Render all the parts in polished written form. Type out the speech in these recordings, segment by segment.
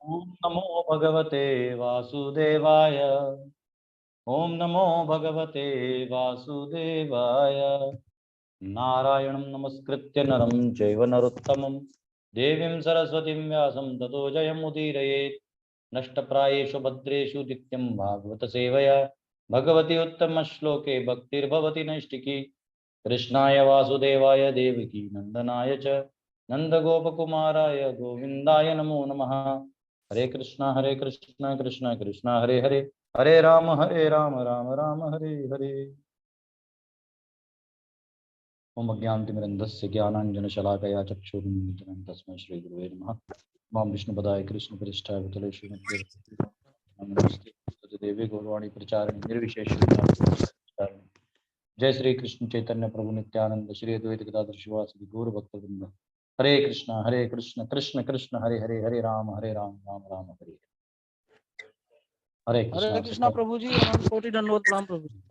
ओम नमो भगवते वासुदेवाय। ओम नमो भगवते वासुदेवाय। नारायणं नमस्कृत्य नरं चैव नरोत्तमं देवीं सरस्वतीं व्यासं ततो जयमुदीरयेत्। नष्टप्रायेषु भद्रेषु नित्यं भागवत सेवया भगवती उत्तमश्लोके भक्तिर्भवति नैष्टिकी। कृष्णाय वासुदेवाय देवकी नंदनाय च नंदगोपकुमाराय गोविंदाय नमो नमः। हरे कृष्णा कृष्ण कृष्ण हरे हरे, हरे राम राम राम हरे हरे। ओम अज्ञानतिमिरन्धस्य ज्ञानाञ्जनशलाकया चक्षुरुन्मीलितं तस्मै श्रीगुरुवे नमः। मां विष्णुपदाय कृष्णप्रेष्ठाय भूतले श्रीमते नमस्ते देवी गौरवाणी प्रचारिणी निर्विशेष। जय श्री कृष्ण चैतन्य प्रभु नित्यानंद श्री अद्वैत गदाधर शिवासदि गौर भक्तवृंद। हरे कृष्ण कृष्ण कृष्ण हरे हरे, हरे राम राम राम हरे हरे। हरे कृष्णा प्रभु जी, अनंत कोटि दंडवत प्रणाम प्रभु जी।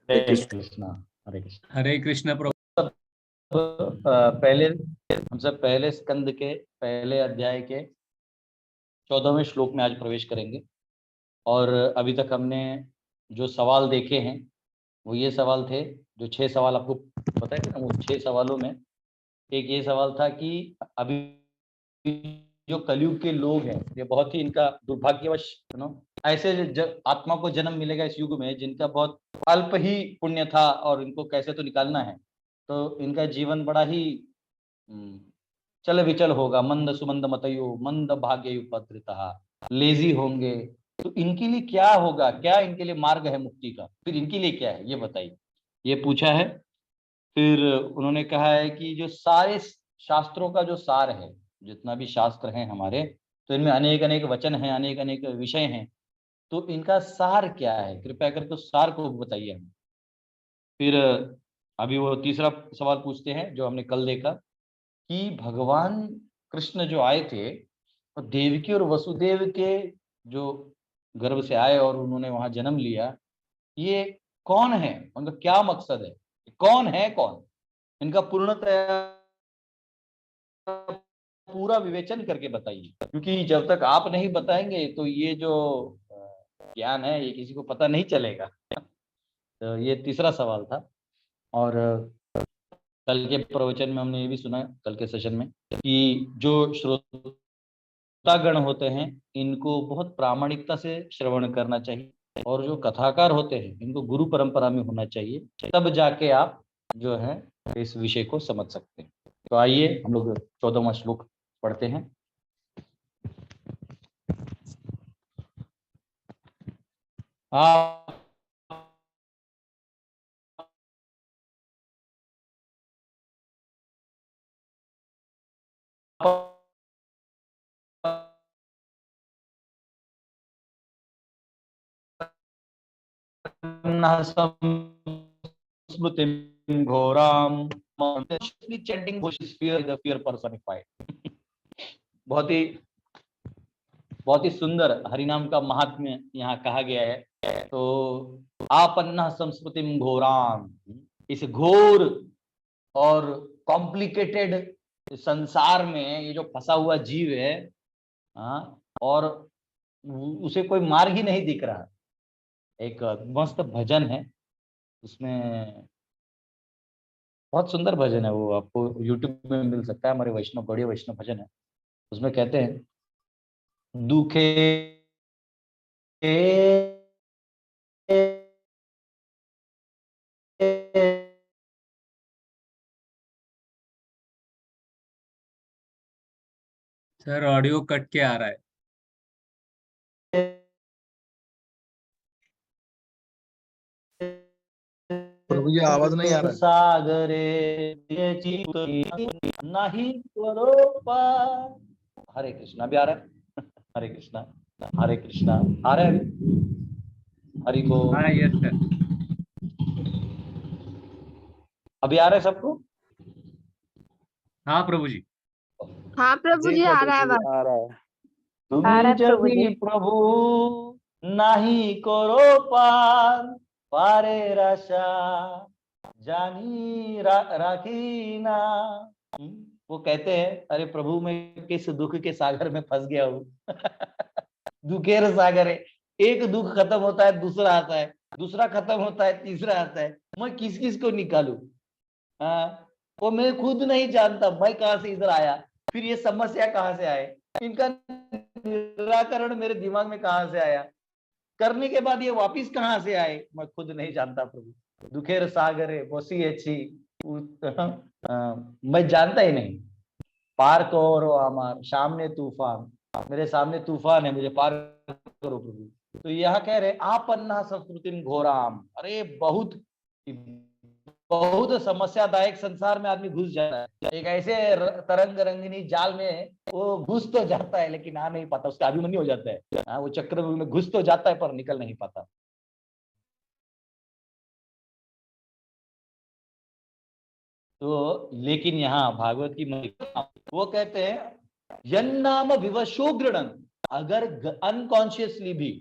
हरे कृष्णा हरे कृष्ण। हरे कृष्ण प्रभु। पहले हम सब पहले स्कंद के पहले अध्याय के 14वें श्लोक में आज प्रवेश करेंगे। और अभी तक हमने जो सवाल देखे हैं वो ये सवाल थे, जो 6 सवाल आपको पता है ना। वो 6 सवालों में एक ये सवाल था कि अभी जो कलयुग के लोग हैं ये बहुत ही इनका दुर्भाग्यवश ऐसे आत्मा को जन्म मिलेगा इस युग में जिनका बहुत अल्प ही पुण्य था और इनको कैसे तो निकालना है। तो इनका जीवन बड़ा ही चल विचल होगा। मंद सुमंद मतयो मंद भाग्य उपद्रिता, लेजी होंगे। तो इनके लिए क्या होगा, क्या इनके लिए मार्ग है मुक्ति का, फिर इनके लिए क्या है ये बताइए, ये पूछा है। फिर उन्होंने कहा है कि जो सारे शास्त्रों का जो सार है, जितना भी शास्त्र हैं हमारे, तो इनमें अनेक अनेक वचन हैं, अनेक अनेक विषय हैं, तो इनका सार क्या है, कृपया करके तो सार को बताइए हमें। फिर अभी वो तीसरा सवाल पूछते हैं जो हमने कल देखा कि भगवान कृष्ण जो आए थे तो देवकी और वसुदेव के जो गर्भ से आए और उन्होंने वहां जन्म लिया, ये कौन है, उनका क्या मकसद है, कौन है कौन, इनका पूर्णतया पूरा विवेचन करके बताइए। क्योंकि जब तक आप नहीं बताएंगे तो ये जो ज्ञान है ये किसी को पता नहीं चलेगा। तो ये तीसरा सवाल था। और कल के प्रवचन में हमने ये भी सुना, कल के सेशन में, कि जो श्रोतागण होते हैं इनको बहुत प्रामाणिकता से श्रवण करना चाहिए, और जो कथाकार होते हैं इनको गुरु परंपरा में होना चाहिए, तब जाके आप जो है इस विषय को समझ सकते हैं। तो आइए हम लोग 14वां श्लोक पढ़ते हैं। आप स्मृतिं घोराम chanting fear the fear personified। बहुत ही सुंदर हरिनाम का महात्म्य यहाँ कहा गया है। तो आपन्ना संस्कृतिम घोराम, इस घोर और कॉम्प्लिकेटेड संसार में ये जो फंसा हुआ जीव है, और उसे कोई मार्ग ही नहीं दिख रहा। एक मस्त भजन है, उसमें बहुत सुंदर भजन है, वो आपको यूट्यूब में मिल सकता है, हमारे वैष्णव बढ़िया वैष्णव भजन है। उसमें कहते हैं दुखे सर ऑडियो कट के आ रहा है। प्रभु जी आवाज नहीं आ रहा है। सागरे नहीं करो पार। हरे कृष्णा भी आ रहा है। हरे कृष्णा आ रहा है हरि को। हाँ यस सर। अभी आ रहा है सबको? हाँ प्रभु जी। हाँ प्रभु जी आ रहा है बात। आ रहा है। तुम्ही जदि प्रभु नाही करो पार, पारे राशा जानी राखी ना। वो कहते हैं अरे प्रभु मैं किस दुख के सागर में फंस गया हूँ। दुखेर सागर है, एक दुख खत्म होता है दूसरा आता है, दूसरा खत्म होता है तीसरा आता है, मैं किस किस को निकालूं। हाँ, वो मैं खुद नहीं जानता मैं कहां से इधर आया, फिर ये समस्या कहां से आए, इनका निराकरण मेरे दिमाग में कहां से आया, करने के बाद ये वापिस कहां से आए, मैं खुद नहीं जानता प्रभु। दुखेर सागरे बसी अच्छी, मैं जानता ही नहीं। पार करो आमार सामने तूफान, मेरे सामने तूफान है, मुझे पार करो प्रभु। तो यह कह रहे आपन्ना संस्कृति घोराम, अरे बहुत बहुत समस्यादायक संसार में आदमी घुस जाता है, एक ऐसे तरंग रंगिनी जाल में वो घुस तो जाता है लेकिन आ नहीं पाता, उसका अभिमन्यु हो जाता है। हाँ, वो चक्र में घुस तो जाता है पर निकल नहीं पाता। तो लेकिन यहाँ भागवत की महिमा, वो कहते हैं यन्नाम विवशो गृणन, अगर अनकॉन्शियसली भी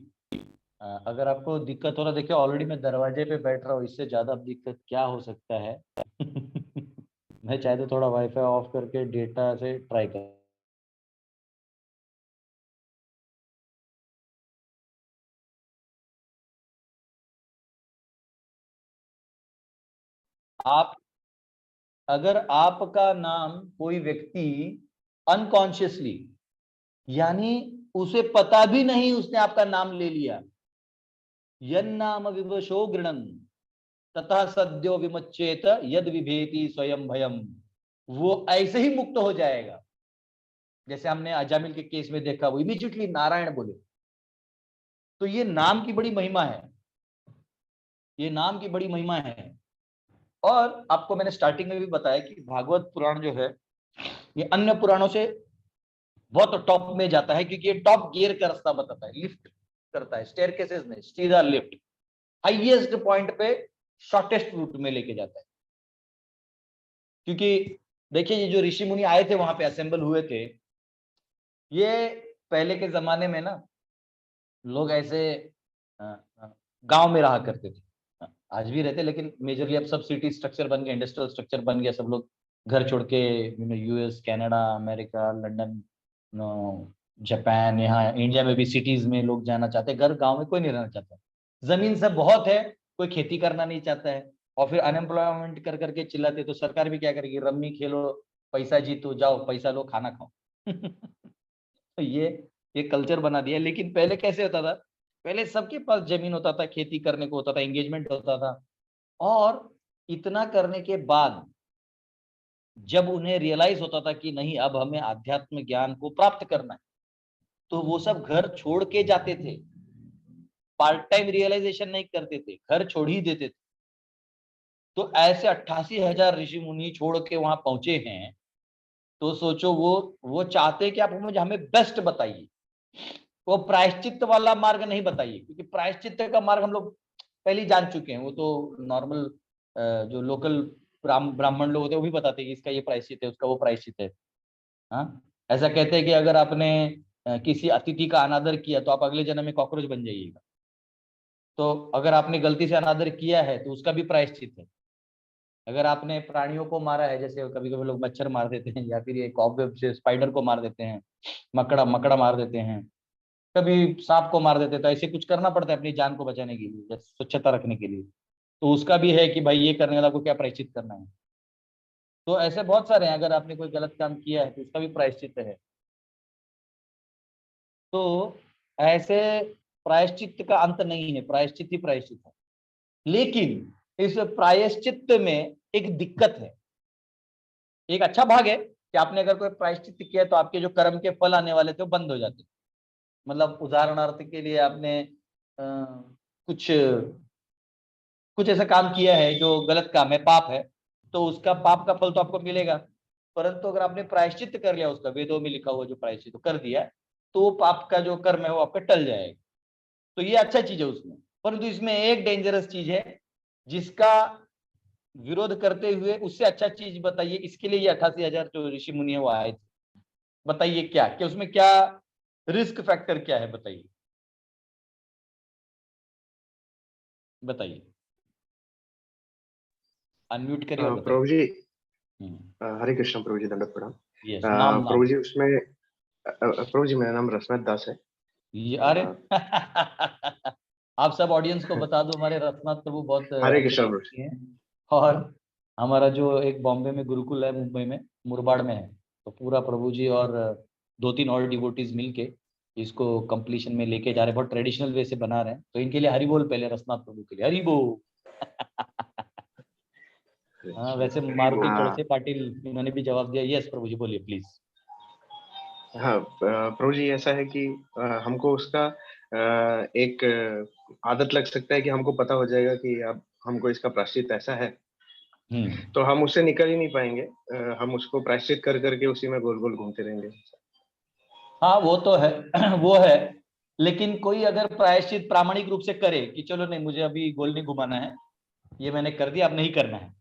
अगर आपको दिक्कत हो रहा, देखिए ऑलरेडी मैं दरवाजे पे बैठ रहा हूँ, इससे ज्यादा दिक्कत क्या हो सकता है। मैं चाहे तो थोड़ा वाईफाई ऑफ करके डेटा से ट्राई कर। आप अगर आपका नाम कोई व्यक्ति अनकॉन्शियसली, यानी उसे पता भी नहीं उसने आपका नाम ले लिया, यन्नाम विवशो गृणन तथा सद्यो विमुच्येत यद विभेति स्वयं भयम, वो ऐसे ही मुक्त हो जाएगा। जैसे हमने अजामिल के केस में देखा, वो इमीडिएटली नारायण बोले। तो ये नाम की बड़ी महिमा है, ये नाम की बड़ी महिमा है। और आपको मैंने स्टार्टिंग में भी बताया कि भागवत पुराण जो है ये अन्य पुराणों से बहुत टॉप में जाता है, क्योंकि ये टॉप गियर का रास्ता बताता है, लिफ्ट करता है, स्टेयरकेसेस में सीधा लिफ्ट, हाईएस्ट पॉइंट पे शॉर्टेस्ट रूट में लेके जाता है। क्योंकि देखिए ये जो ऋषि मुनि आए थे वहां पे असेंबल हुए थे, ये पहले के जमाने में ना लोग ऐसे गांव में रहा करते थे, आज भी रहते, लेकिन मेजरली अब सब सिटी स्ट्रक्चर बन गया, इंडस्ट्रियल स्ट्रक्चर बन गया, सब लोग घर छोड़ के US, Canada, America, London, Japan, यहाँ इंडिया में भी सिटीज में लोग जाना चाहते हैं, घर गांव में कोई नहीं रहना चाहता, जमीन सब बहुत है, कोई खेती करना नहीं चाहता है, और फिर अनएम्प्लॉयमेंट कर करके चिल्लाते, तो सरकार भी क्या करेगी, रम्मी खेलो, पैसा जीतो, जाओ पैसा लो, खाना खाओ। तो ये कल्चर बना दिया। लेकिन पहले कैसे होता था, पहले सबके पास जमीन होता था, खेती करने को होता था, एंगेजमेंट होता था, और इतना करने के बाद जब उन्हें रियलाइज होता था कि नहीं अब हमें आध्यात्म ज्ञान को प्राप्त करना है, तो वो सब घर छोड़ के जाते थे, पार्ट टाइम रियलाइजेशन नहीं करते थे, घर छोड़ ही देते थे। तो ऐसे 88,000 ऋषि मुनि छोड़ के वहां पहुंचे हैं। तो सोचो वो चाहते कि आप हमें बेस्ट बताइए, वो प्रायश्चित वाला मार्ग नहीं बताइए, क्योंकि प्रायश्चित का मार्ग हम लोग पहले ही जान चुके हैं, वो तो नॉर्मल जो लोकल ब्राह्मण लोग होते हैं वो भी बताते हैं कि इसका ये प्रायश्चित है, उसका वो प्रायश्चित है। हाँ, ऐसा कहते हैं कि अगर आपने किसी अतिथि का अनादर किया तो आप अगले जन्म में कॉकरोच बन जाइएगा। तो अगर आपने गलती से अनादर किया है तो उसका भी प्रायश्चित है। अगर आपने प्राणियों को मारा है, जैसे कभी कभी लोग मच्छर मार देते हैं, या फिर ये कॉबवेब से स्पाइडर को मार देते हैं, मकड़ा मकड़ा मार देते हैं, कभी सांप को मार देते हैं, तो ऐसे कुछ करना पड़ता है अपनी जान को बचाने के लिए, जैसे स्वच्छता रखने के लिए। तो उसका भी है कि भाई ये करने वाला को क्या प्रायश्चित करना है। तो ऐसे बहुत सारे हैं, अगर आपने कोई गलत काम किया है तो उसका भी प्रायश्चित है। तो ऐसे प्रायश्चित का अंत नहीं है, प्रायश्चित ही प्रायश्चित है। लेकिन इस प्रायश्चित में एक दिक्कत है। एक अच्छा भाग है कि आपने अगर कोई प्रायश्चित किया तो आपके जो कर्म के फल आने वाले थे वो बंद हो जाते। मतलब उदाहरणार्थ के लिए आपने कुछ कुछ ऐसा काम किया है जो गलत काम है, पाप है, तो उसका पाप का फल तो आपको मिलेगा। परंतु अगर आपने प्रायश्चित कर लिया, उसका वेदों में लिखा हुआ जो प्रायश्चित कर दिया, तो वो पाप का जो कर्म है वो आपका टल जाएगा। तो ये अच्छा चीज है उसमें। परंतु इसमें एक डेंजरस चीज है जिसका विरोध करते हुए उससे अच्छा चीज बताइए, इसके लिए ये 88,000 जो ऋषि मुनि है वो आए थे। बताइए क्या, कि उसमें क्या रिस्क फैक्टर क्या है, बताइए बताइए। अनम्यूट करिए और बताइए। प्रभु जी हरे कृष्ण प्रभु जी, दंडवत प्रणाम। यस, नाम प्रभु जी उसमें प्रभु जी मेरा नाम रसमत दास है। अरे आप सब ऑडियंस को बता दो, हमारे रत्नाथ प्रभु बहुत हरे अच्छे कृष्ण प्रभु व्यक्ति हैं, और हमारा जो एक बॉम्बे में गुरुकुल है, मुंबई में मुरबाड़ में है, तो पूरा प्रभु जी और 2-3 और डिवोटीज मिलके इसको कंप्लीशन में लेके जा रहे हैं, बहुत ट्रेडिशनल वे से बना रहे हैं। तो इनके लिए हरि बोल, पहले रसनाथ प्रभु के लिए हरि बोल। हाँ, वैसे मारुति कड़से पाटिल इन्होंने भी जवाब दिया। यस प्रभु जी, बोलिए प्लीज। हाँ प्रभु जी, ऐसा है कि हमको उसका एक आदत लग सकता है कि हमको पता हो जाएगा कि अब हमको इसका प्रायश्चित ऐसा है, तो हम उससे निकल ही नहीं पाएंगे। हम उसको प्रायश्चित कर करके उसी में गोल गोल घूमते रहेंगे। हाँ वो तो है वो है, लेकिन कोई अगर प्रायश्चित प्रामाणिक रूप से करे कि चलो नहीं, मुझे अभी गोल नहीं घुमाना है, ये मैंने कर दिया, अब नहीं करना है,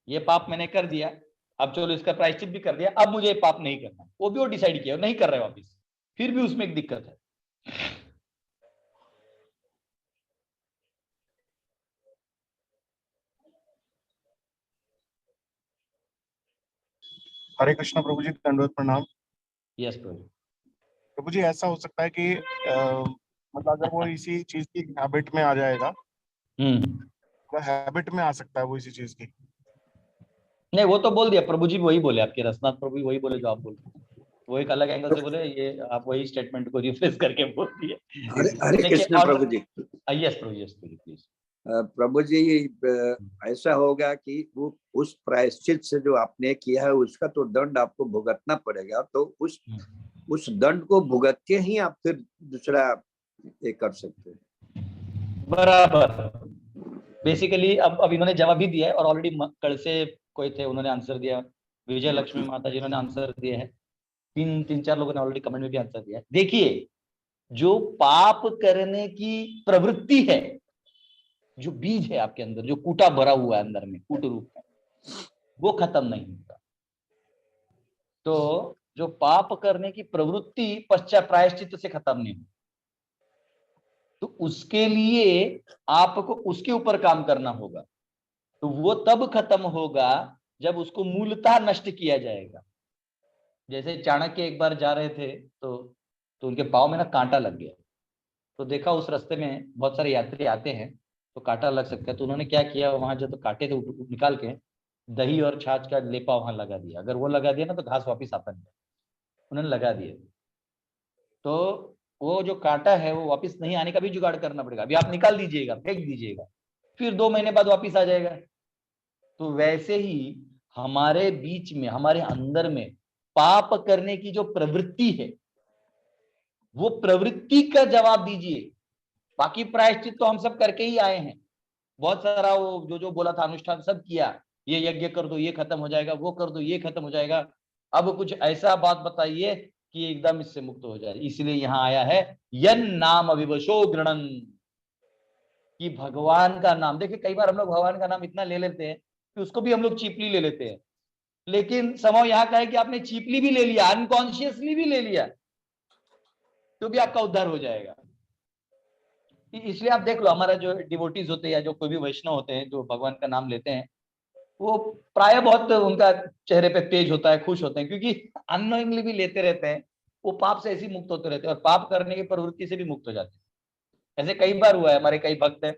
ये पाप मैंने कर दिया, अब चलो इसका प्रायश्चित भी कर दिया, अब मुझे ये पाप नहीं करना है, वो भी वो डिसाइड किया, नहीं कर रहे वापिस, फिर भी उसमें एक दिक्कत है। हरे कृष्ण प्रभु जी, दंडवत प्रणाम। यस प्रभु। प्रभु जी ऐसा हो सकता है कि मतलब अगर वो इसी चीज की हैबिट में आ जाएगा, तो हैबिट में आ सकता है वो इसी चीज की। नहीं, वो तो बोल दिया प्रभु जी, वही बोले, आपके रसनाथ प्रभु वही बोले जो आप बोल रहे हैं, वो एक अलग एंगल से बोले, ये आप वही स्टेटमेंट को रिफ्रेश करके बोल दिए। हरे कृष्ण प्रभु जी। यस प्रभु, यस प्लीज। प्रभु जी ऐसा होगा कि वो उस प्रायश्चित से जो आपने किया है उसका तो दंड आपको भुगतना पड़ेगा, तो उस दंड को भुगत के ही आप फिर दूसरा ये कर सकते हैं। बराबर। बेसिकली अब इन्होंने जवाब भी दिया है, और ऑलरेडी कल से कोई थे, उन्होंने आंसर दिया, विजय लक्ष्मी माता जी ने आंसर दिया है, तीन चार लोगों ने ऑलरेडी कमेंट में भी आंसर दिया है। देखिए, जो पाप करने की प्रवृत्ति है, जो बीज है आपके अंदर, जो कूटा भरा हुआ है अंदर में, कूट रूप में, वो खत्म नहीं होता। तो जो पाप करने की प्रवृत्ति पश्चात प्रायश्चित से खत्म नहीं होती, तो उसके लिए आपको उसके ऊपर काम करना होगा। तो वो तब खत्म होगा जब उसको मूलतः नष्ट किया जाएगा। जैसे चाणक्य एक बार जा रहे थे, तो उनके पाँव में ना कांटा लग गया, तो देखा उस रास्ते में बहुत सारे यात्री आते हैं, तो कांटा लग सकता है, तो उन्होंने क्या किया, वहां जो तो कांटे थे निकाल के दही और छाछ का लेपा वहां लगा दिया। अगर वो लगा दिया ना तो घास वापिस आता नहीं, उन्होंने लगा दिया। तो वो जो कांटा है वो वापिस नहीं आने का भी जुगाड़ करना पड़ेगा। अभी आप निकाल दीजिएगा, फेंक दीजिएगा, फिर 2 महीने बाद वापिस आ जाएगा। तो वैसे ही हमारे बीच में, हमारे अंदर में पाप करने की जो प्रवृत्ति है, वो प्रवृत्ति का जवाब दीजिए। बाकी प्रायश्चित तो हम सब करके ही आए हैं, बहुत सारा वो जो बोला था अनुष्ठान सब किया, ये यज्ञ कर दो ये खत्म हो जाएगा, वो कर दो ये खत्म हो जाएगा। अब कुछ ऐसा बात बताइए कि एकदम इससे मुक्त हो जाए। इसलिए यहाँ आया है यन नाम अविवशो गृणन, कि भगवान का नाम। देखिए, कई बार हम लोग भगवान का नाम इतना ले लेते हैं कि उसको भी हम लोग चीपली ले लेते हैं, लेकिन समय यहाँ का है कि आपने चीपली भी ले लिया, अनकॉन्शियसली भी ले लिया, तो भी आपका उद्धार हो जाएगा। इसलिए आप देख लो, हमारा जो डिवोटीज होते हैं या जो कोई भी वैष्णव होते हैं जो भगवान का नाम लेते हैं, वो प्राय बहुत उनका चेहरे पे तेज होता है, खुश होते हैं, क्योंकि अननोइंगली भी लेते रहते हैं, वो पाप से ऐसे मुक्त होते रहते हैं और पाप करने की प्रवृत्ति से भी मुक्त हो जाते हैं। ऐसे कई बार हुआ है, हमारे कई भक्त हैं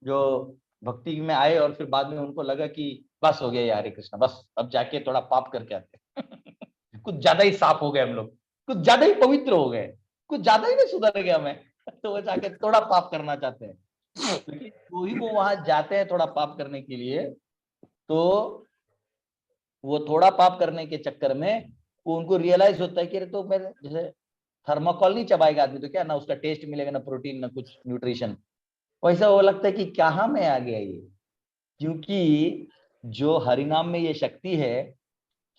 जो भक्ति में आए और फिर बाद में उनको लगा कि बस हो गया यार, हरे कृष्ण, बस अब जाके थोड़ा पाप करके आते हैं। कुछ ज्यादा ही साफ हो गए हम लोग, कुछ ज्यादा ही पवित्र हो गए, कुछ ज्यादा ही नहीं सुधर गया मैं, तो वो जाके थोड़ा पाप करना चाहते हैं। क्योंकि तो ही वो वहां जाते हैं थोड़ा पाप करने के लिए, तो वो थोड़ा पाप करने के चक्कर में वो उनको रियलाइज होता है कि अरे, तो मेरे जैसे थर्माकोल नहीं चबाएगा आदमी तो क्या, ना उसका टेस्ट मिलेगा, ना प्रोटीन, ना कुछ न्यूट्रिशन। वैसा वो लगता है कि कहाँ में आ गया ये, क्योंकि जो हरिनाम में ये शक्ति है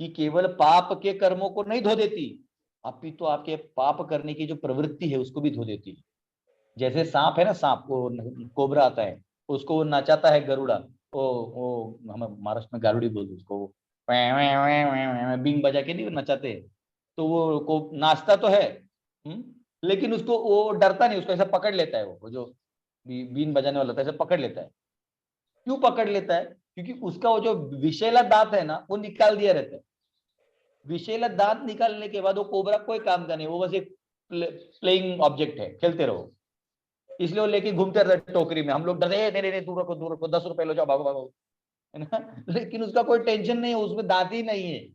कि केवल पाप के कर्मों को नहीं धो देती, अपितु तो आपके पाप करने की जो प्रवृत्ति है उसको भी धो देती है। जैसे सांप है ना, सांप को कोबरा आता है, उसको वो नचाता है गरुड़ा, वो हम महाराष्ट्र में गारुड़ी बोलते उसको, बीन बजा के नहीं नचाते, तो वो को नाचता तो है, लेकिन उसको वो डरता नहीं, उसको ऐसा पकड़ लेता है, वो जो बीन बजाने वाला था ऐसा पकड़ लेता है। क्यों पकड़ लेता है? क्योंकि उसका वो जो विषैला दांत है ना वो निकाल दिया रहता है। विषैला दांत निकालने के बाद वो कोबरा कोई काम का नहीं, वो बस एक प्लेइंग ऑब्जेक्ट है, खेलते रहो। इसलिए वो लेके घूमते रहते टोकरी में। हम लोग डरे, नहीं नहीं दूर रखो 10 रुपए लो, जाओ भागो भागो, है ना। लेकिन उसका कोई टेंशन नहीं है, उसमें दांत ही नहीं है।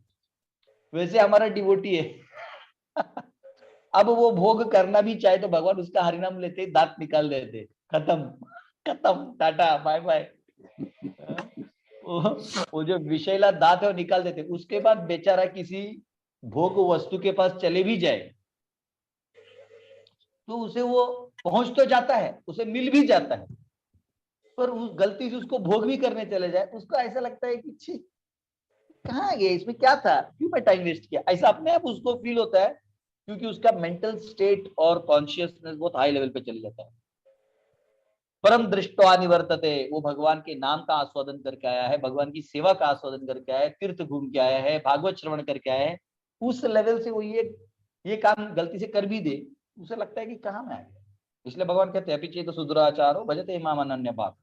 वैसे हमारा डिवोटी है। अब वो भोग करना भी चाहे तो भगवान उसका हरिनाम लेते दांत निकाल देते, खत्म खत्म, टाटा बाय बाय। वो जो विषैला दांत है वो निकाल देते। उसके बाद बेचारा किसी भोग वस्तु के पास चले भी जाए तो उसे वो पहुंच तो जाता है, उसे मिल भी जाता है, पर उस गलती से उसको भोग भी करने चले जाए, उसको ऐसा लगता है कि छी कहाँ गए, इसमें क्या था, क्यों मैं टाइम वेस्ट किया, ऐसा अपने आप उसको फील होता है। क्योंकि उसका मेंटल स्टेट और कॉन्शियसनेस बहुत हाई लेवल पे चले जाता है। परम दृष्टवा निवर्तते, वो भगवान के नाम का आस्वादन करके आया है, भगवान की सेवा का आस्वादन करके आया है, तीर्थ घूम के आया है, भागवत श्रवण करके आया है। उस लेवल से वो ये काम गलती से कर भी दे, उसे लगता है कि कहाँ मैं आ गया। इसलिए भगवान कहते हैं पीछे तो सुदुराचारो भजते इमाम अनन्य भाग।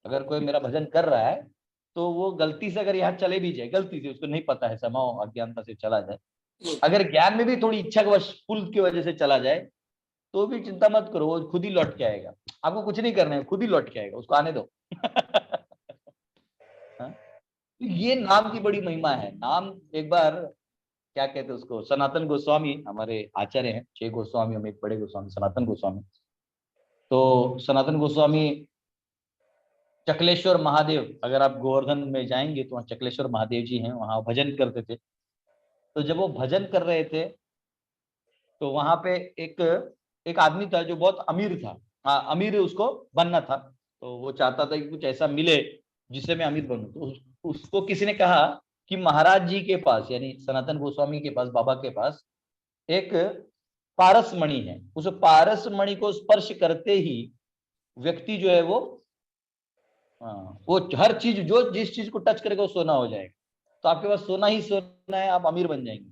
अगर कोई मेरा भजन कर रहा है तो वो गलती से अगर यहाँ चले भी जाए, गलती से उसको नहीं पता है, समाओ अज्ञानता से चला जाए, अगर ज्ञान में भी थोड़ी इच्छा पुल की वजह से चला जाए तो भी चिंता मत करो, वो खुद ही लौट के आएगा। आपको कुछ नहीं करना है, खुद ही लौट के आएगा, उसको आने दो। ये नाम की बड़ी महिमा है। नाम एक बार क्या कहते हैं उसको, सनातन गोस्वामी हमारे आचार्य हैं, 6 गोस्वामी में एक बड़े गोस्वामी सनातन गोस्वामी। तो सनातन गोस्वामी चकलेश्वर महादेव, अगर आप गोवर्धन में जाएंगे तो वहाँ चकलेश्वर महादेव जी हैं, वहां भजन करते थे। तो जब वो भजन कर रहे थे तो वहां पे एक आदमी था जो बहुत अमीर था। हाँ, अमीर उसको बनना था, तो वो चाहता था कि कुछ ऐसा मिले जिससे मैं अमीर बनूं। तो उसको किसी ने कहा कि महाराज जी के पास, यानी सनातन गोस्वामी के पास, बाबा के पास एक पारस मणि है। उस पारस मणि को स्पर्श करते ही व्यक्ति जो है वो हर चीज, जो जिस चीज को टच करेगा वो सोना हो जाएगा। तो आपके पास सोना ही सोना है, आप अमीर बन जाएंगे।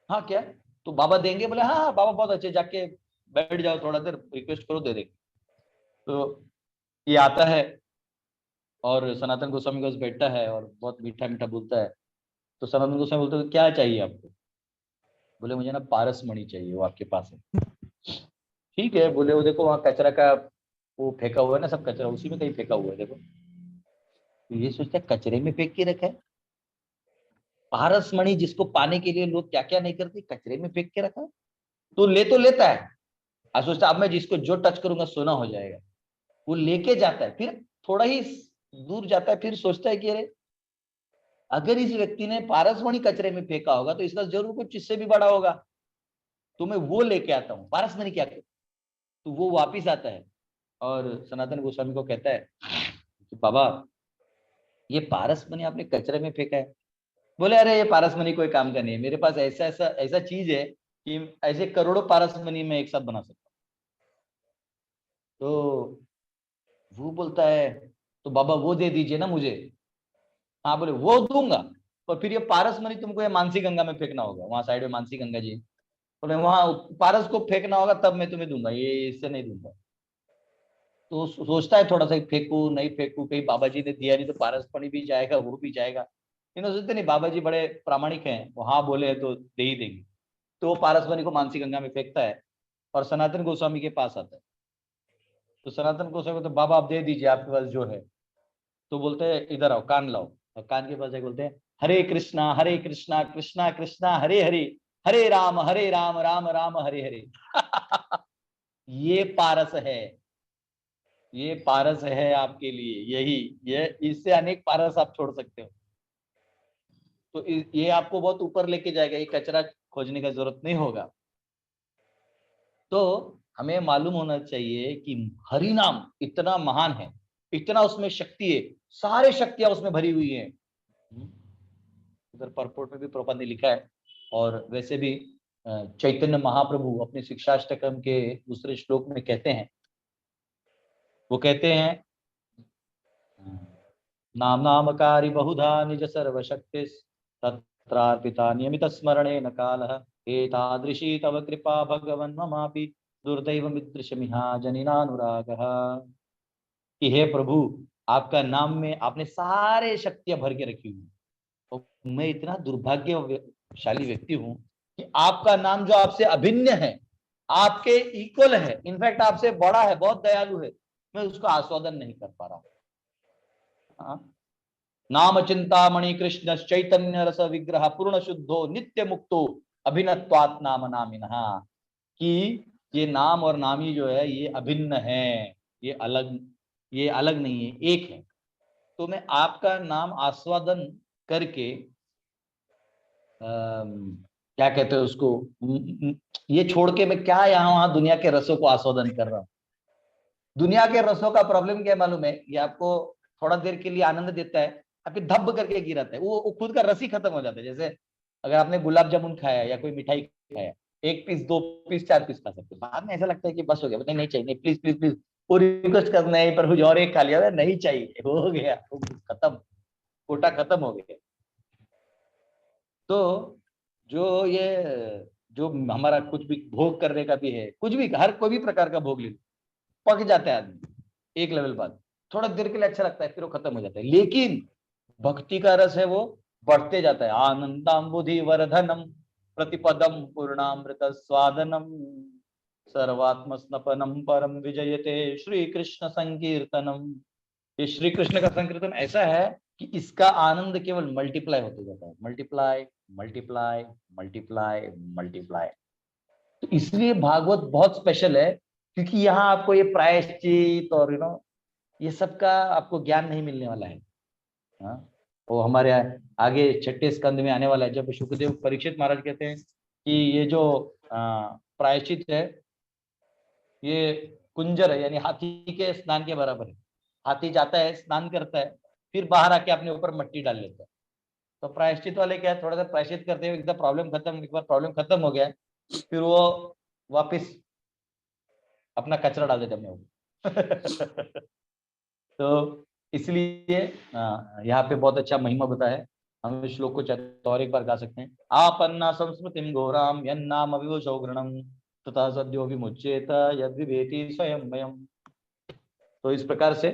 हाँ क्या, तो बाबा देंगे? बोले हाँ हाँ बाबा बहुत अच्छे, जाके बैठ जाओ, थोड़ा देर रिक्वेस्ट करो, दे देंगे। तो ये आता है और सनातन गोस्वामी के पास बैठता है और बहुत मीठा मीठा बोलता है। तो सनातन गोस्वामी बोलते हैं क्या चाहिए आपको? बोले मुझे ना पारस मणि चाहिए, वो आपके पास है? ठीक है। बोले वो देखो वहाँ कचरा का वो फेंका हुआ है ना, सब कचरा उसी में कहीं फेंका हुआ है, देखो। तो ये सोचता है कचरे में फेंक के रखा है। पारस मणि जिसको पाने के लिए लोग क्या क्या नहीं करते, कचरे में फेंक के रखा है। तो लेता है, आज सोचता अब मैं जिसको जो टच करूंगा सोना हो जाएगा। वो लेके जाता है, फिर थोड़ा ही दूर जाता है, फिर सोचता है कि अरे अगर इस व्यक्ति ने पारसमणि कचरे में फेंका होगा तो इसका जरूर कुछ इससे भी बड़ा होगा, तो मैं वो लेके आता हूँ। पारसमणि क्या कर, तो वो वापिस आता है और सनातन गोस्वामी को कहता है कि बाबा ये पारसमणि आपने कचरे में फेंका है। बोले अरे ये पारसमणि कोई काम का नहीं है, मेरे पास ऐसा चीज है कि ऐसे करोड़ों पारसमणि में एक साथ बना सकता हूँ। तो वो बोलता है तो बाबा वो दे दीजिए ना मुझे। हाँ, बोले वो दूंगा, पर फिर ये पारस मणि तुमको ये मानसी गंगा में फेंकना होगा, वहां साइड में मानसी गंगा जी, बोले वहां पारस को फेंकना होगा तब मैं तुम्हें दूंगा, ये इससे नहीं दूंगा। तो सोचता है थोड़ा सा फेंकू नहीं फेंकू, कहीं बाबा जी ने दिया नहीं तो पारस मणि भी जाएगा, वो भी जाएगा। इन्होंने सोचते नहीं बाबा जी बड़े प्रामाणिक हैं, वो हाँ बोले तो दे ही देंगे। तो वो पारस मणि को मानसी गंगा में फेंकता है और सनातन गोस्वामी के पास आता है। तो सनातन गोस्वामी को तो बाबा आप दे दीजिए, आपके पास जो है। तो बोलते हैं इधर आओ, कान लाओ। और कान के पास जाके बोलते हैं हरे कृष्णा कृष्णा कृष्णा हरे हरे, हरे राम राम राम हरे हरे। ये पारस है, ये पारस है आपके लिए, यही ये, इससे अनेक पारस आप छोड़ सकते हो। तो ये आपको बहुत ऊपर लेके जाएगा, ये कचरा खोजने का जरूरत नहीं होगा। तो हमें मालूम होना चाहिए कि हरि नाम इतना महान है, इतना उसमें शक्ति है, सारे शक्तियां उसमें भरी हुई है। उधर परपोर्ट में भी प्रभुपाद ने लिखा है। और वैसे भी चैतन्य महाप्रभु अपने शिक्षाष्टकम के दूसरे श्लोक में कहते हैं, वो कहते हैं नाम नामकारी बहुधा निज सर्वशक्ति तत्रार्पिता नियमित स्मरणे न कालः एतादृशी तव कृपा भगवन् ममापि दुर्दैव मिदृशमिहा जनिनानुरागः। कि हे प्रभु आपका नाम में आपने सारे शक्तियां भर के रखी हुई। तो मैं इतना दुर्भाग्यशाली व्यक्ति हूं कि आपका नाम जो आपसे अभिन्न है, आपके इक्वल है, इनफैक्ट आपसे बड़ा है, बहुत दयालु है, मैं उसका आस्वादन नहीं कर पा रहा हूं। नाम चिंतामणि कृष्ण चैतन्य रस विग्रह पूर्ण शुद्धो नित्य मुक्तो अभिन्नत्वात् नाम नामिनः, कि ये नाम और नामी जो है ये अभिन्न है, ये अलग नहीं है, एक है। तो मैं आपका नाम आस्वादन करके क्या कहते हैं उसको, ये छोड़ के मैं क्या यहाँ वहां दुनिया के रसों को आस्वादन कर रहा हूँ। दुनिया के रसों का प्रॉब्लम क्या मालूम है, ये आपको थोड़ा देर के लिए आनंद देता है, आपके धब्ब करके गिराता है, वो खुद का रस ही खत्म हो जाता है। जैसे अगर आपने गुलाब जामुन खाया या कोई मिठाई खाया, 1 पीस 2 पीस 4 पीस खा सकते हो, बाद में ऐसा लगता है कि बस हो गया, नहीं चाहिए, नहीं प्लीज प्लीज प्लीज, वो रिक्वेस्ट करना है प्रभु जी और एक खा लिया, नहीं चाहिए, हो गया, खत्म, कोटा खत्म हो गया। तो जो हमारा कुछ भी भोग करने का भी है, कुछ भी, हर कोई भी प्रकार का भोग ले, पक जाता है आदमी एक लेवल बाद, थोड़ा देर के लिए अच्छा लगता है, फिर वो खत्म हो जाता है। लेकिन भक्ति का रस है वो बढ़ते जाता है। आनंदाम्बुधि वर्धनम प्रतिपदम पूर्णामृत स्वादनम सर्वात्म स्नपनम परम विजयते श्री कृष्ण संकीर्तनम। ये श्री कृष्ण का संकीर्तन ऐसा है कि इसका आनंद केवल मल्टीप्लाई होते जाता है, मल्टीप्लाई मल्टीप्लाई मल्टीप्लाई मल्टीप्लाई। तो इसलिए भागवत बहुत स्पेशल है, क्योंकि यहाँ आपको ये प्रायश्चित और ये सब का आपको ज्ञान नहीं मिलने वाला है। वो हमारे आगे 6ठे स्कंद में आने वाला है, जब शुकदेव परीक्षित महाराज कहते हैं कि ये जो प्रायश्चित है ये कुंजर है, यानी हाथी के स्नान के बराबर है। हाथी जाता है, स्नान करता है, फिर बाहर आके अपने ऊपर मट्टी डाल लेता है। तो प्रायश्चित वाले क्या है, थोड़ा सा प्रायश्चित करते हुए एक बार प्रॉब्लम खत्म हो गया, फिर वो वापिस अपना कचरा डाल देते अपने ऊपर। तो इसलिए यहाँ पे बहुत अच्छा महिमा बताया है। हम इस श्लोक को चाहे और एक बार गा सकते हैं। आपन्ना संस्मृतिम घोराम यन्नाम अविवशो घृणम तथा सद्यो विमुच्येत यद विभेति स्वयं भयम। तो इस प्रकार से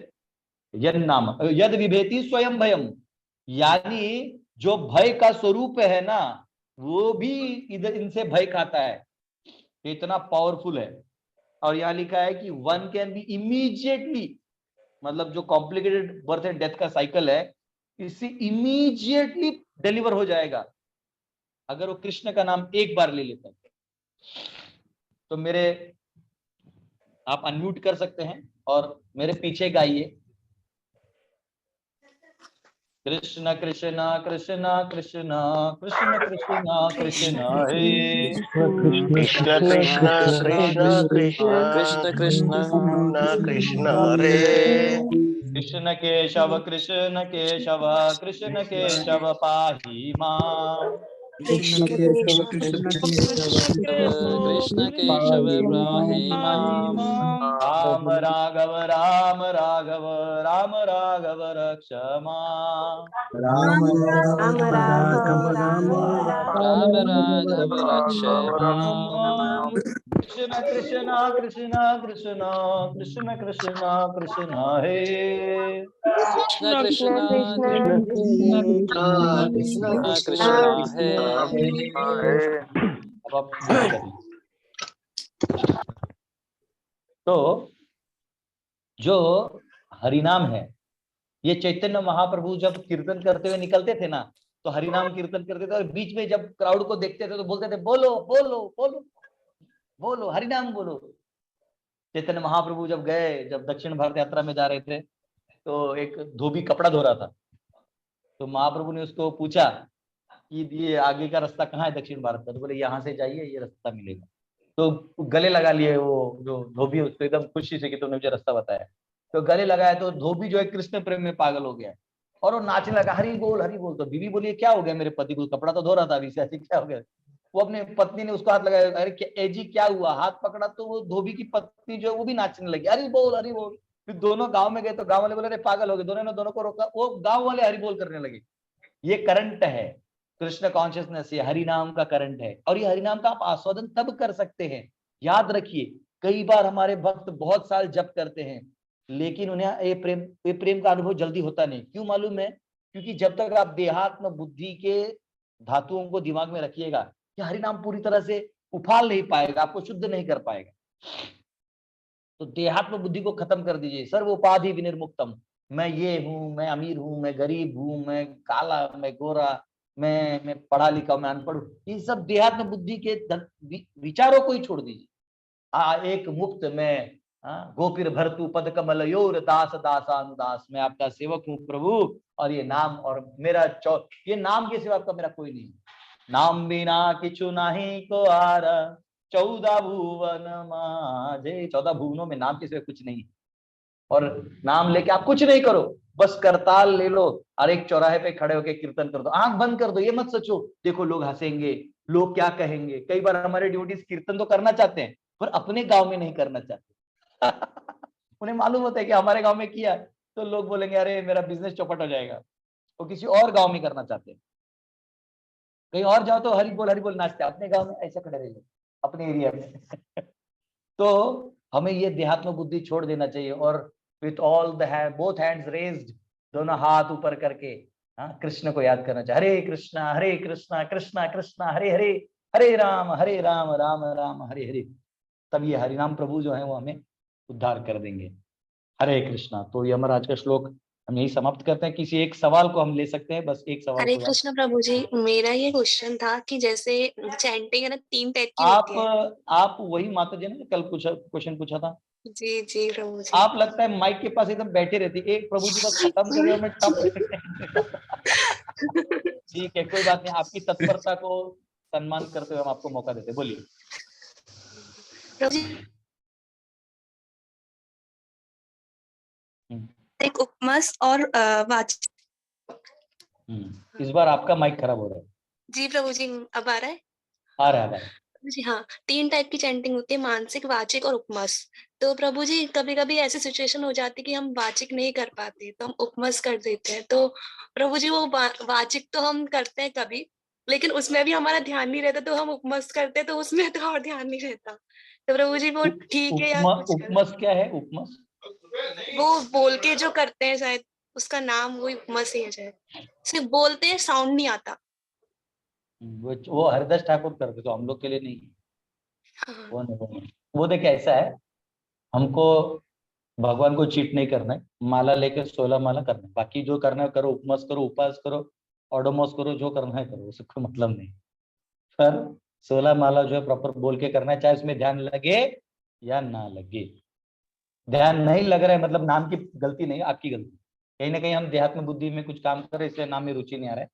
यन्नाम यद विभेति स्वयं भयम, यानी जो भय का स्वरूप है ना, वो भी इधर इनसे भय खाता है, इतना पावरफुल है। और यहाँ लिखा है कि वन कैन बी इमीडिएटली, मतलब जो कॉम्प्लिकेटेड बर्थ एंड डेथ का साइकिल है, इससे इमीडिएटली डिलीवर हो जाएगा अगर वो कृष्ण का नाम एक बार ले लेता है। तो आप अनम्यूट कर सकते हैं और मेरे पीछे गाइए। कृष्ण कृष्ण कृष्ण कृष्ण कृष्ण कृष्ण कृष्ण हे कृष्ण कृष्ण कृष्ण कृष्ण कृष्ण कृष्ण रे कृष्ण केशव कृष्ण केशव पाहि मां। कृष्ण केशव पाहि मां। राम राघव राम राघव राम राघव रक्ष मां। राम राम राघव राम राम राघव रक्ष मां। कृष्ण कृष्ण कृष्ण कृष्ण कृष्ण कृष्ण कृष्ण हे कृष्ण कृष्ण कृष्ण कृष्ण हे। अब आप करिए। तो जो हरिनाम है, ये चैतन्य महाप्रभु जब कीर्तन करते हुए निकलते थे ना, तो हरिनाम कीर्तन करते थे और बीच में जब क्राउड को देखते थे तो बोलते थे बोलो बोलो बोलो बोलो हरिनाम बोलो। चैतन्य महाप्रभु जब दक्षिण भारत यात्रा में जा रहे थे, तो एक धोबी कपड़ा धो रहा था, तो महाप्रभु ने उसको पूछा कि ये आगे का रास्ता कहाँ है दक्षिण भारत का, तो बोले यहाँ से जाइए, ये रास्ता मिलेगा। तो गले लगा लिए, वो जो धोबी उसको एकदम खुशी से कि तुमने मुझे रास्ता बताया, तो गले लगाया। तो धोबी जो है कृष्ण प्रेम में पागल हो गया और वो नाचने लगा, हरी बोल हरी बोल। तो बीवी बोली क्या हो गया मेरे पति को, कपड़ा तो धो रहा था अभी से, ऐसे क्या हो गया। वो अपने पत्नी ने उसको हाथ लगाया, अरे जी क्या हुआ, हाथ पकड़ा तो वो धोबी की पत्नी जो है वो भी नाचने लगी, हरी बोल हरी बोल। फिर दोनों गांव में गए तो गांव वाले बोले अरे पागल हो गए, दोनों ने दोनों को रोका, वो गांव वाले हरी बोल करने लगे। ये करंट है कृष्ण कॉन्शियसनेस, ये हरि नाम का करंट है। और ये हरि नाम का आप आस्वादन तब कर सकते हैं, याद रखिए, कई बार हमारे भक्त बहुत साल जप करते हैं, लेकिन उन्हें ये प्रेम का अनुभव जल्दी होता नहीं। क्यों मालूम है? क्योंकि जब तक आप देहात्म बुद्धि के धातुओं को दिमाग में रखिएगा, कि हरि नाम पूरी तरह से उफाल नहीं पाएगा, आपको शुद्ध नहीं कर पाएगा। तो देहात्म बुद्धि को खत्म कर दीजिए। सर्व उपाधि विनिर्मुक्तम, मैं ये हूं, मैं अमीर हूं, मैं गरीब हूं, मैं काला, मैं गोरा, मैं पढ़ा लिखा, मैं अनपढ़ हूं, इन सब देहात्म बुद्धि के विचारों को ही छोड़ दीजिए। एक मुक्त में गोपीर भरतु पद कमल योर दास दासानुदास, मैं आपका सेवक हूँ प्रभु, और ये नाम और मेरा ये नाम के सिवा आपका मेरा कोई नहीं। नाम बिना किछु नहीं को आर, 14 भुवन माजे, 14 भुवनों में नाम के सिवा कुछ नहीं। और नाम लेके आप कुछ नहीं करो, बस करताल ले लो और एक चौराहे पे खड़े होकर कीर्तन कर दो, आंख बंद कर दो, ये मत सोचो देखो लोग हंसेंगे, लोग क्या कहेंगे। कई बार हमारे ड्यूटीज कीर्तन तो करना चाहते हैं पर अपने गांव में नहीं करना चाहते। उन्हें मालूम होता है कि हमारे गांव में किया तो लोग बोलेंगे अरे मेरा बिजनेस चौपट हो जाएगा, तो किसी और गांव में करना चाहते हैं। कहीं और जाओ तो हरि बोल नाचते, अपने गांव में ऐसा खड़े रहिए अपने एरिया में। तो हमें ये देहात्म बुद्धि छोड़ देना चाहिए और with all the both hands raised, दोनों हाथ ऊपर करके कृष्ण को याद करना चाहिए। हरे कृष्णा कृष्णा कृष्णा हरे हरे, हरे राम राम राम हरे हरे। तब ये हरिनाम प्रभु जो है वो हमें उद्धार कर देंगे। हरे कृष्णा। तो ये हमारा आज का श्लोक हम यही समाप्त करते हैं। किसी एक सवाल को हम ले सकते हैं, बस एक सवाल। हरे कृष्ण प्रभु जी, मेरा ये क्वेश्चन था कि जैसे चैंटिंग है ना 3 टाइप की होती है। आप वही माता जी ने कल क्वेश्चन पूछा था। जी जी प्रभु जी। आप लगता है माइक के पास एकदम बैठे रहती, एक प्रभु जी बस खत्म कर रहे हो मैं ठीक है, कोई बात नहीं, आपकी तत्परता को सम्मान करते हुए हम आपको मौका देते, बोलिए। एक उपमस और वाचिक। इस बार आपका माइक खराब हो रहा है। जी प्रभु जी, अब आ रहा है? आ रहा है जी हाँ, 3 टाइप की चैंटिंग होती है, मानसिक, वाचिक और उपमस। तो प्रभु जी कभी कभी ऐसी सिचुएशन हो जाती है कि हम वाचिक नहीं कर पाते तो हम उपमस कर देते हैं। तो प्रभु जी वो वाचिक तो हम करते हैं कभी, लेकिन उसमें भी हमारा ध्यान नहीं रहता, तो हम उपमस करते हैं तो उसमें तो और ध्यान नहीं रहता। तो प्रभु जी वो ठीक है या उपमस क्या है? उपमस वो बोल के जो करते हैं, शायद उसका नाम वही उपमस ही है शायद। सिर्फ बोलते हैं, साउंड नहीं आता। वो हरिदास ठाकुर करते, तो हम लोग के लिए नहीं। हाँ। वो देखिए ऐसा है, हमको भगवान को चीट नहीं करना है, माला लेकर 16 माला करना है, बाकी जो करना है करो, उपमस करो, उपास करो, ऑडोमोस करो, जो करना है करो, उससे कोई मतलब नहीं। पर 16 माला जो है प्रॉपर बोल के करना है, चाहे उसमें ध्यान लगे या ना लगे। ध्यान नहीं लग रहा है मतलब नाम की गलती नहीं, आपकी गलती। कहीं ना कहीं हम देहात्म बुद्धि में कुछ काम कर रहे हैं, इसलिए नाम में रुचि नहीं आ रहा है।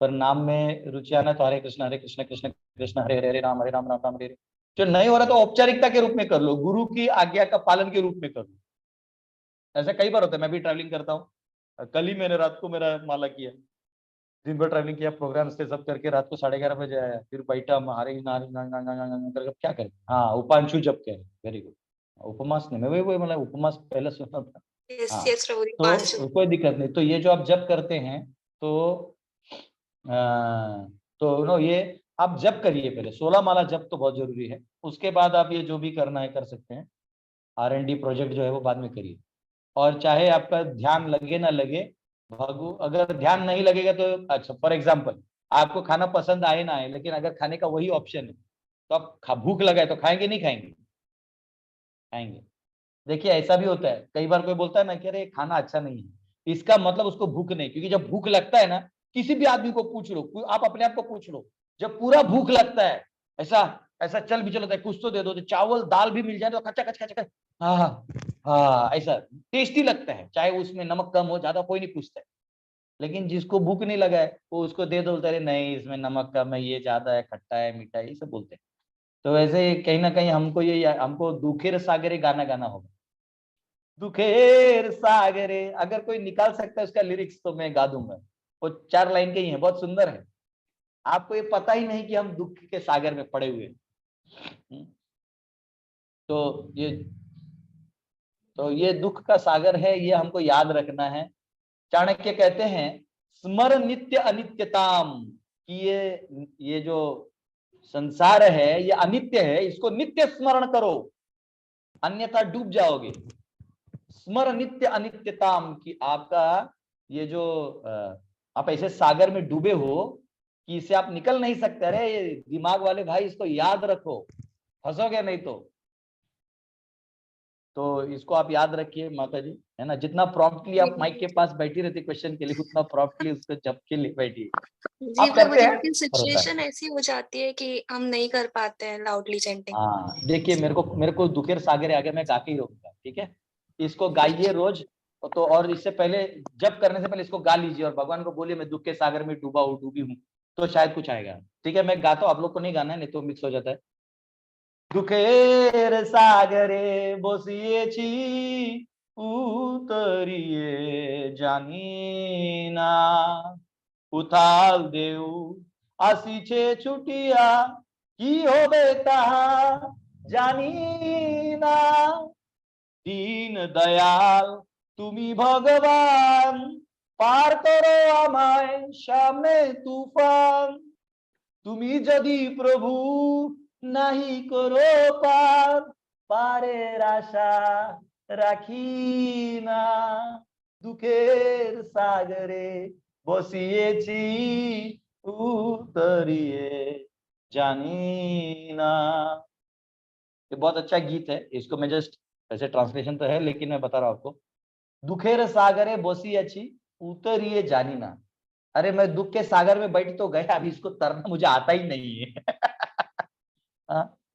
पर नाम में रुचि आना तो हरे कृष्ण कृष्ण कृष्ण हरे हरे राम राम राम हरे हरे। जो नहीं हो रहा तो औपचारिकता के रूप में कर लो, गुरु की आज्ञा का पालन के रूप में कर लो। ऐसा कई बार होता है, मैं भी ट्रैवलिंग करता हूँ। कल ही मैंने रात को मेरा माला किया, दिन भर ट्रैवलिंग किया, प्रोग्राम से सब करके रात को 11:30 बजे आया, फिर बैठा हरे करके क्या करें। हाँ, उपांशु जप कह रहे, वेरी गुड। उपमास नहीं, मैं वही मतलब उपमास पहले सुना था। हाँ, तो कोई दिक्कत नहीं। तो ये जो आप जप करते हैं तो नो ये आप जप करिए, पहले 16 माला जप तो बहुत जरूरी है। उसके बाद आप ये जो भी करना है कर सकते हैं। R&D प्रोजेक्ट जो है वो बाद में करिए। और चाहे आपका ध्यान लगे ना लगे, अगर ध्यान नहीं लगेगा तो अच्छा, फॉर एग्जाम्पल आपको खाना पसंद आए ना आए, लेकिन अगर खाने का वही ऑप्शन है तो आप भूख लगा है तो खाएंगे नहीं खाएंगे? खाएंगे। देखिए ऐसा भी होता है, कई बार कोई बोलता है ना कि अरे खाना अच्छा नहीं है, इसका मतलब उसको भूख नहीं। क्योंकि जब भूख लगता है ना, किसी भी आदमी को पूछ लो, आप अपने आप को पूछ लो, जब पूरा भूख लगता है, ऐसा चल भी चलता है, कुछ तो दे दो, तो चावल दाल भी मिल जाए तो खचा खच खच, हाँ ऐसा टेस्टी लगता है, चाहे उसमें नमक कम हो ज्यादा कोई नहीं पूछता है। लेकिन जिसको भूख नहीं लगा है वो उसको दे दो, अरे नहीं इसमें नमक कम है, ये ज्यादा है, खट्टा है, मीठा है, ये सब बोलते हैं। तो वैसे कहीं ना कहीं हमको दुखेर सागरे गाना गाना होगा। दुखेर सागरे, अगर कोई निकाल सकता है उसका लिरिक्स तो मैं गा दूंगा। वो 4 लाइन के ही है, बहुत सुंदर है। आपको ये पता ही नहीं कि हम दुख के सागर में पड़े हुए हैं। तो ये दुख का सागर है, ये हमको याद रखना है। चाणक्य कहते हैं स्मर नित्य अनित्यताम, कि ये जो संसार है ये अनित्य है, इसको नित्य स्मरण करो, अन्यथा डूब जाओगे। स्मर नित्य अनित्यताम, की आपका ये जो आप ऐसे सागर में डूबे हो कि इससे आप निकल नहीं सकते। अरे ये दिमाग वाले भाई, इसको याद रखो, फंसोगे नहीं तो इसको आप याद रखिए माता जी, है ना। जितना प्रॉम्प्टली आप माइक के पास बैठी रहती क्वेश्चन के लिए, उतना प्रॉम्प्टली उसको जप के लिए बैठिए। जी आप प्रभु करते जी, हैं लेकिन पर होता है। सिचुएशन ऐसी हो जाती है कि हम नहीं कर पाते हैं लाउडली चैंटिंग। हाँ देखिए, मेरे को दुखेर सागर आगे मैं गा के ही रहूंगा, ठीक है। इसको गाइए रोज, तो और इससे पहले जब करने से पहले इसको गा लीजिए और भगवान को बोलिए मैं दुख के सागर में डूबा हूँ, डूबी हूँ, तो शायद कुछ आएगा। ठीक है, मैं गाता हूँ, आप लोग को नहीं गाना है, नहीं तो मिक्स हो जाता है। দুঃখের সাগরে বসিয়েছি উতরিয়ে জানি না, উথাল দেউ আসিছে ছুটিয়া কি হবে তাহা জানি না, দীন দয়াল তুমি ভগবান, পার করো আমায় সামনে তুফান, তুমি যদি প্রভু নাহি করো পার, পারের আশা রাখি না, দুঃখের সাগরে বসিয়েছি উতরিए জানি না। ये बहुत अच्छा गीत है, इसको मैं जस्ट ऐसे ट्रांसलेशन तो है लेकिन मैं बता रहा हूं आपको। दुखेर सागरे बसिएছি उतरिए जानी ना, अरे मैं दुख के सागर में बैठ तो गया, अभी इसको तरना मुझे आता ही नहीं है।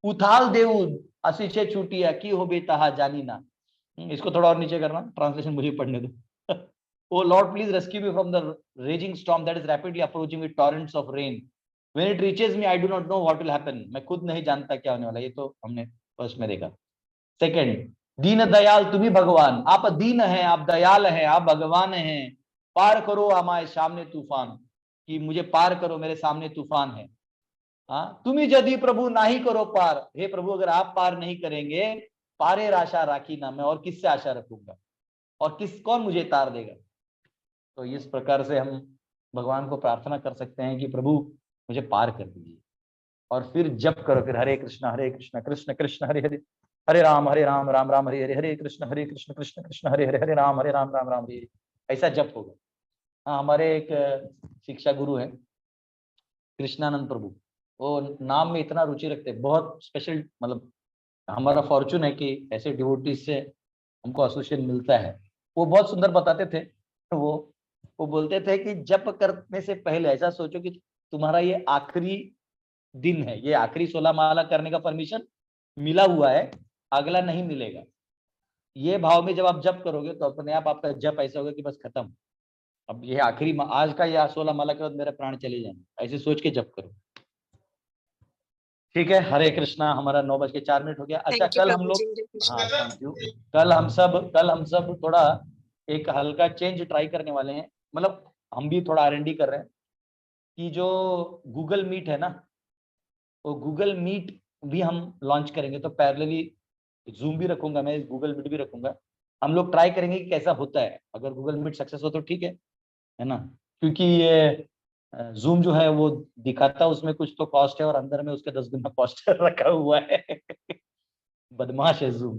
उथाल देऊ असिछे छुटिया की हो बेता जानी ना। इसको थोड़ा और नीचे करना, ट्रांसलेशन मुझे पढ़ने दो। O Lord please rescue me from the raging storm that is rapidly approaching with torrents of rain, when it reaches me I do not know what will happen, मैं खुद नहीं जानता क्या होने वाला। ये तो हमने फर्स्ट में देखा। सेकंड, दीन दयाल तुम्ही भगवान, आप दीन है, आप दयाल है, आप भगवान हैं, पार करो हमारे सामने तूफान, कि मुझे पार करो, मेरे सामने तूफान है। हाँ, तुम्ही यदि प्रभु नहीं करो पार, हे प्रभु अगर आप पार नहीं करेंगे, पारे आशा राखी ना, मैं और किससे आशा रखूंगा, और कौन मुझे तार देगा। तो इस प्रकार से हम भगवान को प्रार्थना कर सकते हैं कि प्रभु मुझे पार कर दीजिए, और फिर जप करो, फिर हरे कृष्ण कृष्ण कृष्ण हरे हरे, हरे राम राम राम हरे हरे, हरे कृष्ण कृष्ण कृष्ण हरे हरे, हरे राम राम राम हरे हरे, ऐसा जप होगा। हाँ, हमारे एक शिक्षा गुरु है कृष्णानंद प्रभु, वो नाम में इतना रुचि रखते हैं, बहुत स्पेशल, मतलब हमारा फॉर्चून है कि ऐसे डिवोटीज से हमको एसोसिएशन मिलता है। वो बहुत सुंदर बताते थे, वो बोलते थे कि जप करने से पहले ऐसा सोचो कि तुम्हारा ये आखिरी दिन है, ये आखिरी 16 माला करने का परमिशन मिला हुआ है, अगला नहीं मिलेगा। ये भाव में जब आप जप करोगे तो अपने आप आपका जप ऐसा होगा कि बस खत्म, अब ये आखिरी आज का या 16 माला के बाद मेरे प्राण चले जाएंगे, ऐसे सोच के जप करो। ठीक है, हरे कृष्णा। हमारा 9:04 हो गया। अच्छा, कल हम लोग, हाँ थैंक यू, कल हम सब थोड़ा एक हल्का चेंज ट्राई करने वाले हैं, मतलब हम भी थोड़ा R&D कर रहे हैं कि जो गूगल मीट है ना, वो गूगल मीट भी हम लॉन्च करेंगे, तो पैरेलली जूम भी रखूंगा मैं, गूगल मीट भी रखूंगा। हम लोग ट्राई करेंगे कि कैसा होता है, अगर गूगल मीट सक्सेस हो तो ठीक है ना, क्योंकि ये जूम जो है वो दिखाता है उसमें कुछ तो कॉस्ट है, और अंदर में उसके 10 गुना कॉस्ट रखा हुआ है। बदमाश है जूम।